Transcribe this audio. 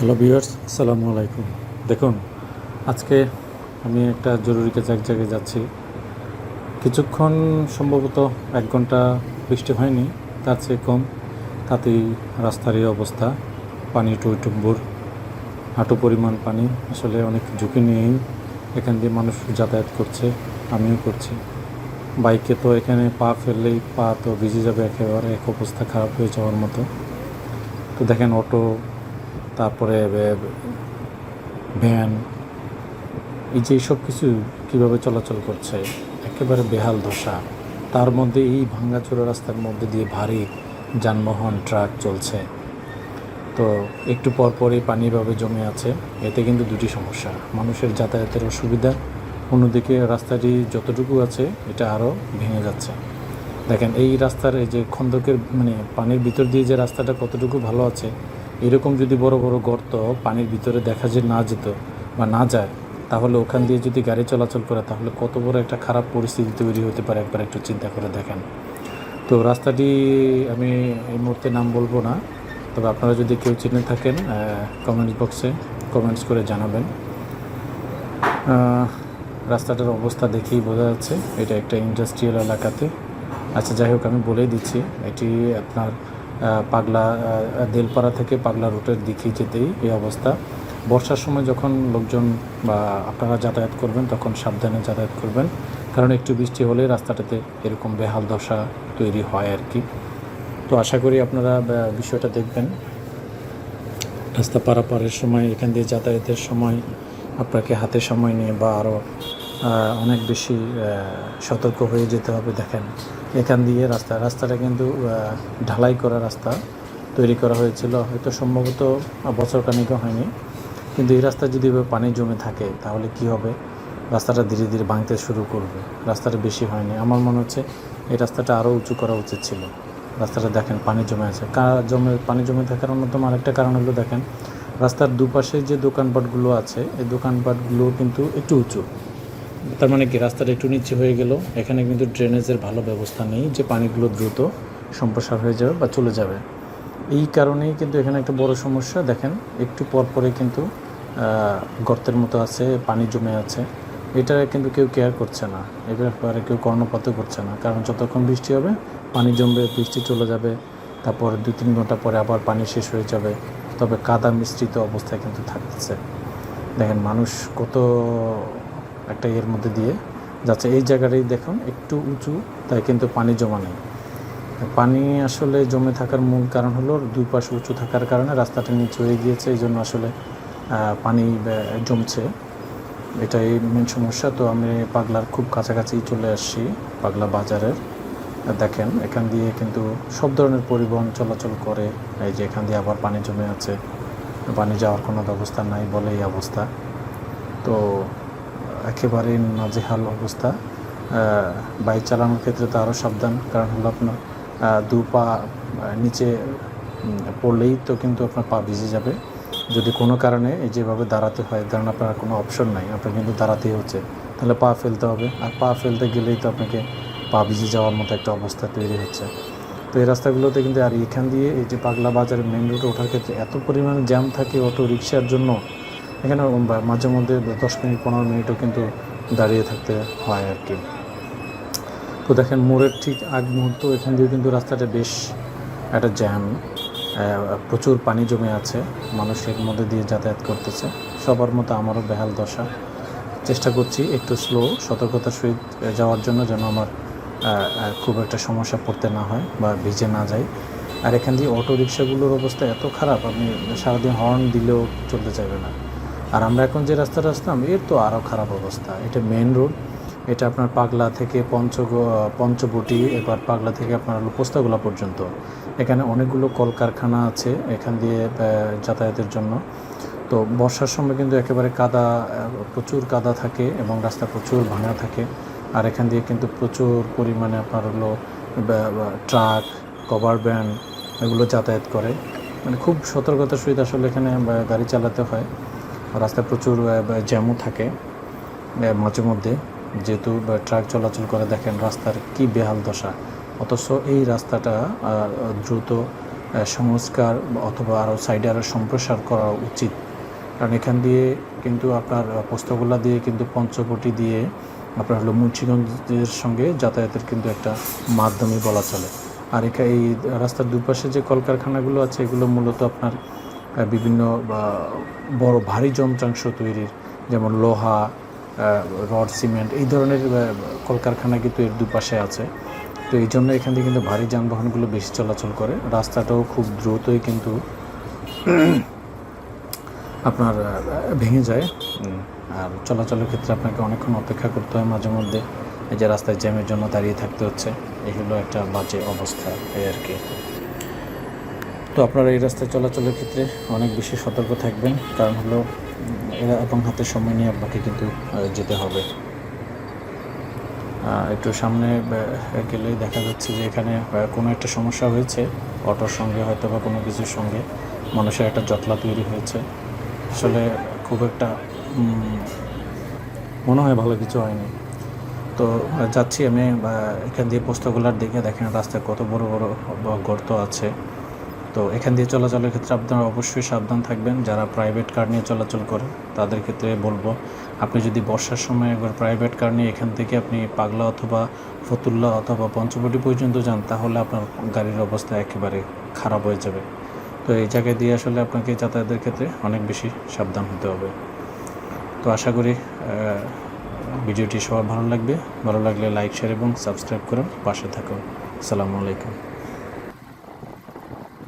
Hello viewers, আসসালামু আলাইকুম। দেখুন, আজকে আমি একটা জরুরি কাজে এক জায়গায় যাচ্ছি। কিছুক্ষণ সম্ভবত 1 ঘন্টা বৃষ্টি হয়নি, তার চেয়ে কম। তাতেই রাস্তার এই অবস্থা, পানি টইটুম্বুর, হাঁটু পরিমাণ পানি। আসলে অনেক ঝুঁকি নিয়েই এখান দিয়ে মানুষ যাতায়াত করছে, আমিও করছি। বাইকে তো এখানে পা ফেললেই পা তো ভিজে যাবে, একেবারে এক অবস্থা খারাপ হয়ে যাওয়ার মতো। তো দেখেন, অটো, তারপরে ভ্যান, এই যে সব কিছু কীভাবে চলাচল করছে, একেবারে বেহাল দশা। তার মধ্যে এই ভাঙাচোরা রাস্তার মধ্যে দিয়ে ভারী যানবাহন, ট্রাক চলছে। তো একটু পরপরই পানি এভাবে জমে আছে। এতে কিন্তু দুটি সমস্যা: মানুষের যাতায়াতের অসুবিধা, অন্যদিকে রাস্তাটি যতটুকু আছে এটা আরও ভেঙে যাচ্ছে। দেখেন, এই রাস্তার এই যে খন্দকের পানির ভিতর দিয়ে যে রাস্তাটা কতটুকু ভালো আছে, এরকম যদি বড় বড় গর্ত পানির ভিতরে দেখা যে না যেত বা না যায়, তাহলে ওখান দিয়ে যদি গাড়ি চলাচল করে তাহলে কত বড় একটা খারাপ পরিস্থিতি তৈরি হতে পারে, একবার একটু চিন্তা করে দেখেন। তো রাস্তাটি আমি এই মুহূর্তে নাম বলবো না, তবে আপনারা যদি কেউ চিনে থাকেন কমেন্টস বক্সে কমেন্টস করে জানাবেন। রাস্তাটার অবস্থা দেখেই বোঝা যাচ্ছে এটা একটা ইন্ডাস্ট্রিয়াল এলাকাতে। আচ্ছা, যাই হোক, আমি বলেই দিচ্ছি, এটি আপনার পাগলা দেলপাড়া থেকে পাগলা রুটের দিকে যেতেই এই অবস্থা। বর্ষার সময় যখন লোকজন বা আপনারা যাতায়াত করবেন তখন সাবধানে যাতায়াত করবেন, কারণ একটু বৃষ্টি হলে রাস্তাটাতে এরকম বেহাল দশা তৈরি হয় আর কি। তো আশা করি আপনারা বিষয়টা দেখবেন। রাস্তা পারাপারের সময়, এখান দিয়ে যাতায়াতের সময় আপনাকে হাতে সময় নিয়ে বা আরও অনেক বেশি সতর্ক হয়ে যেতে হবে। দেখেন, এখান দিয়ে রাস্তাটা কিন্তু ঢালাই করা রাস্তা তৈরি করা হয়েছিল, হয়তো সম্ভবত বছর খানিকও হয়নি। কিন্তু এই রাস্তা যদি পানি জমে থাকে তাহলে কি হবে? রাস্তাটা ধীরে ধীরে ভাঙতে শুরু করবে। রাস্তাটা বেশি হয়নি, আমার মনে হচ্ছে এই রাস্তাটা আরও উঁচু করা উচিত ছিল। রাস্তাটা দেখেন পানি জমে আছে। পানি জমে থাকার অন্যতম আরেকটা কারণ হলো, দেখেন রাস্তার দুপাশে যে দোকানপাটগুলো আছে, এই দোকানপাটগুলো কিন্তু একটু উঁচু। তার মানে কি, রাস্তাটা একটু নিচু হয়ে গেল। এখানে কিন্তু ড্রেনেজের ভালো ব্যবস্থা নেই যে পানিগুলো দ্রুত সম্প্রসার হয়ে যাবে বা চলে যাবে। এই কারণেই কিন্তু এখানে একটা বড় সমস্যা। দেখেন, একটু পরে কিন্তু গর্তের মতো আছে, পানি জমে আছে। এটা কিন্তু কেউ কেয়ার করছে না, এ ব্যাপারে কেউ কর্ণপাতও করছে না। কারণ যতক্ষণ বৃষ্টি হবে পানি জমবে, বৃষ্টি চলে যাবে, তারপর 2-3 ঘন্টা পরে আবার পানি শেষ হয়ে যাবে, তবে কাদা মিশ্রিত অবস্থায় কিন্তু থাকছে। দেখেন, মানুষ কত একটা এর মধ্যে দিয়ে যাচ্ছে। এই জায়গাটাই দেখুন একটু উঁচু, তাই কিন্তু পানি জমা নেই। পানি আসলে জমে থাকার মূল কারণ হলো দুই পাশে উঁচু থাকার কারণে রাস্তাটা নিচু হয়ে গিয়েছে, এই জন্য আসলে পানি জমছে। এটাই মেন সমস্যা। তো আমি পাগলার খুব কাছাকাছি চলে আসছি, পাগলা বাজারের। দেখেন, এখান দিয়ে কিন্তু সব ধরনের পরিবহন চলাচল করে। এই যে এখান দিয়ে আবার পানি জমে আছে, পানি যাওয়ার কোনো ব্যবস্থা নাই বলে এই অবস্থা। তো একেবারেই নাজেহাল অবস্থা। বাইক চালানোর ক্ষেত্রে তো আরও সাবধান, কারণ হলো আপনার দু পা নিচে পড়লেই তো কিন্তু আপনার পা ভিজে যাবে। যদি কোনো কারণে এই যেভাবে দাঁড়াতে হয়, কারণ আপনার কোনো অপশন নাই, আপনার কিন্তু দাঁড়াতেই হচ্ছে, তাহলে পা ফেলতে হবে। আর পা ফেলতে গেলেই তো আপনাকে পা ভিজে যাওয়ার মতো একটা অবস্থা তৈরি হচ্ছে। তো এই রাস্তাগুলোতে কিন্তু, আর এখান দিয়ে এই যে পাগলা বাজারের মেন রোডে ওঠার ক্ষেত্রে এত পরিমাণে জ্যাম থাকে অটো রিক্সার জন্য, এখানে মাঝে মধ্যে 10 মিনিট 15 মিনিটও কিন্তু দাঁড়িয়ে থাকতে হয় আর কি। তো দেখেন, মোড়ের ঠিক আগ মুহূর্ত এখান দিয়ে কিন্তু রাস্তাটা বেশ একটা জ্যাম, প্রচুর পানি জমে আছে, মানুষের মধ্যে দিয়ে যাতায়াত করতেছে। সবার মতো আমারও বেহাল দশা। চেষ্টা করছি একটু স্লো, সতর্কতার সহিত যাওয়ার জন্য, যেন আমার খুব একটা সমস্যা পড়তে না হয় বা ভিজে না যায়। আর এখান দিয়ে অটো রিক্সাগুলোর অবস্থা এত খারাপ, আপনি সারাদিন হর্ন দিলেও চলতে চাইবে না। আর আমরা এখন যে রাস্তাটা আসতাম, এর তো আরও খারাপ অবস্থা। এটা মেন রোড, এটা আপনার পাগলা থেকে পঞ্চবটি, এবার পাগলা থেকে আপনার পোস্তাগোলা পর্যন্ত। এখানে অনেকগুলো কলকারখানা আছে এখান দিয়ে যাতায়াতের জন্য। তো বর্ষার সময় কিন্তু একেবারে কাদা, প্রচুর কাদা থাকে এবং রাস্তা প্রচুর ভাঙা থাকে। আর এখান দিয়ে কিন্তু প্রচুর পরিমাণে আপনার হলো ট্রাক, কভার ভ্যান এগুলো যাতায়াত করে। মানে খুব সতর্কতার সহিত আসলে এখানে গাড়ি চালাতে হয়। রাস্তায় প্রচুর জ্যামও থাকে মাঝে মধ্যে, যেহেতু ট্রাক চলাচল করে। দেখেন রাস্তার কি বেহাল দশা, অথচ এই রাস্তাটা দ্রুত সংস্কার অথবা আরও সাইডে আরও সম্প্রসার করা উচিত। কারণ এখান দিয়ে কিন্তু আপনার পোস্তগোল্লা দিয়ে কিন্তু পঞ্চবটি দিয়ে আপনার হলো মুন্সিগঞ্জের সঙ্গে যাতায়াতের কিন্তু একটা মাধ্যমই বলা চলে। আর এই রাস্তার দুপাশে যে কলকারখানাগুলো আছে এগুলো মূলত আপনার বিভিন্ন বড় ভারী যন্ত্রাংশ তৈরির, যেমন লোহা, রড, সিমেন্ট, এই ধরনের কলকারখানা কিন্তু এর দুপাশে আছে। তো এই জন্য এখান থেকে কিন্তু ভারী যানবাহনগুলো বেশি চলাচল করে। রাস্তাটাও খুব দ্রুতই কিন্তু আপনার ভেঙে যায়, আর চলাচলের ক্ষেত্রে আপনাকে অনেকক্ষণ অপেক্ষা করতে হয় মাঝে মধ্যে। এই যে রাস্তায় জ্যামের জন্য দাঁড়িয়ে থাকতে হচ্ছে, এই হলো একটা বাজে অবস্থা এই আর কি। তো আপনারা এই রাস্তায় চলাচলের ক্ষেত্রে অনেক বেশি সতর্ক থাকবেন, কারণ হলো এরা এবং হাতে সময় নিয়ে আপনাকে কিন্তু যেতে হবে। একটু সামনে গেলেই দেখা যাচ্ছে যে এখানে কোনো একটা সমস্যা হয়েছে, অটোর সঙ্গে হয়তো বা কোনো কিছুর সঙ্গে মানুষের একটা জটলা তৈরি হয়েছে। আসলে খুব একটা মনে হয় ভালো কিছু হয়নি। তো যাচ্ছি আমি এখান দিয়ে পোস্তগোল্লার দিকে। দেখেন রাস্তায় কত বড় বড় গর্ত আছে। তো এখান দিয়ে চলাচলের ক্ষেত্রে আপনারা অবশ্যই সাবধান থাকবেন। যারা প্রাইভেট কার নিয়ে চলাচল করেন তাদের ক্ষেত্রে বলবো, আপনি যদি বর্ষার সময় একবার প্রাইভেট কার নিয়ে এখান থেকে আপনি পাগলা অথবা ফতুল্লা অথবা পঞ্চবটি পর্যন্ত যান, তাহলে আপনার গাড়ির অবস্থা একেবারে খারাপ হয়ে যাবে। তো এই জায়গায় দিয়ে আসলে আপনাকে যাতায়াতের ক্ষেত্রে অনেক বেশি সাবধান হতে হবে। তো আশা করি ভিডিওটি সবার ভালো লাগবে। ভালো লাগলে লাইক, শেয়ার এবং সাবস্ক্রাইব করুন, পাশে থাকুন। আসসালামু আলাইকুম।